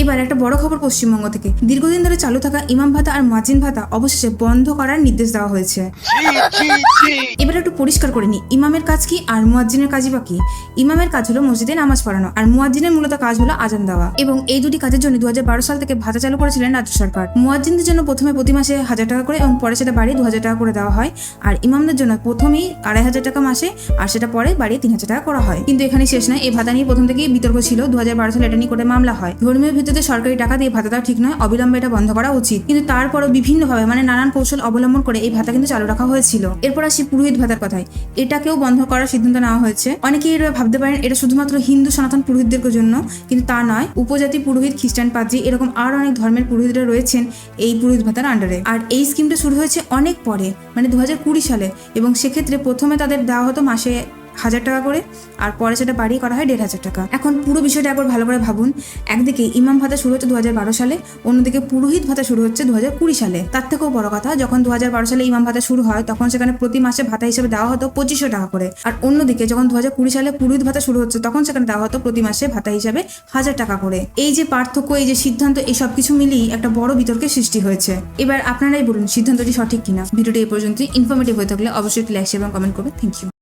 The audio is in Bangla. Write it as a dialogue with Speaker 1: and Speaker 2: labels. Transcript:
Speaker 1: এবার একটা বড় খবর পশ্চিমবঙ্গ থেকে। দীর্ঘদিন ধরে চালু থাকা ইমাম ভাতা আর মুয়াজ্জিন ভাতা অবশেষে বন্ধ করার নির্দেশ দেওয়া হয়েছে। এবার একটু পরিষ্কার করে নি, ইমামের কাজ কি আর মুয়াজ্জিনের কাজই বা কি। ইমামের কাজ হলো মসজিদে নামাজ পড়ানো, আর মুয়াজ্জিনের মূলত কাজ হলো আজান দেওয়া। এবং এই দুটি কাজের জন্য 2012 সাল থেকে ভাতা চালু করেছিলেন রাজ্য সরকার। মুয়াজ্জিনদের জন্য প্রথমে প্রতি মাসে 1000 টাকা করে এবং পরে সেটা বাড়িয়ে 2000 টাকা করে দেওয়া হয়। আর ইমামদের জন্য প্রথমেই 2500 টাকা মাসে, আর সেটা পরে বাড়িয়ে 3000 টাকা করা হয়। কিন্তু এখানে শেষ নয়, এই ভাতা নিয়ে প্রথম থেকেই বিতর্ক ছিল। 2012 সালে এটা নিয়ে করে মামলা হয়। ধর্মীয় ভিত্তিতে সরকারি টাকা দিয়ে ভাতা দেওয়া ঠিক নয়, অবিলম্বে এটা বন্ধ করা উচিত। কিন্তু তারপরও বিভিন্নভাবে নানান কৌশল অবলম্বন করে এই ভাতা কিন্তু চালু রাখা হয়েছিল। এরপর আসি পুরোহিত ভাতার কথায়। এটাকেও বন্ধ করার সিদ্ধান্ত নেওয়া হয়েছে। অনেকেই এটা ভাবতে পারেন এটা শুধুমাত্র হিন্দু সনাতন পুরোহিতদের জন্য, কিন্তু তা নয়। উপজাতি পুরোহিত, খ্রিস্টান পাদ্রী, এরকম আরো অনেক ধর্মের পুরোহিতরা রয়েছেন এই পুরোহিত ভাতার আন্ডারে। আর এই স্কিমটা শুরু হয়েছে অনেক পরে, 2020 সালে। এবং সেক্ষেত্রে প্রথমে তাদের দেওয়া হতো মাসে 1000 টাকা করে, আর পরে সেটা বাড়িয়ে করা হয় 1500 টাকা। এখন পুরো বিষয়টা একবার ভালো করে ভাবুন। একদিকে ইমাম ভাতা শুরু হচ্ছে 2012 সালে, অন্যদিকে পুরোহিত ভাতা শুরু হচ্ছে 2020 সালে। তার থেকেও বড় কথা, যখন 2012 সালে ইমাম ভাতা শুরু হয় তখন সেখানে প্রতি মাসে ভাতা হিসেবে দেওয়া হতো 2500 টাকা করে। আর অন্যদিকে যখন 2020 সালে পুরোহিত ভাতা শুরু হচ্ছে তখন সেখানে দেওয়া হতো প্রতি মাসে ভাতা হিসেবে 1000 টাকা করে। এই যে পার্থক্য, এই যে সিদ্ধান্ত, এই সবকিছু মিলিয়ে একটা বড় বিতর্কের সৃষ্টি হয়েছে। এবার আপনারাই বলুন সিদ্ধান্তটি সঠিক কিনা। ভিডিওটি এই পর্যন্তই। ইনফরমেটিভ হয়ে থাকলে অবশ্যই লাইক, শেয়ার এবং কমেন্ট করবেন। Thank you.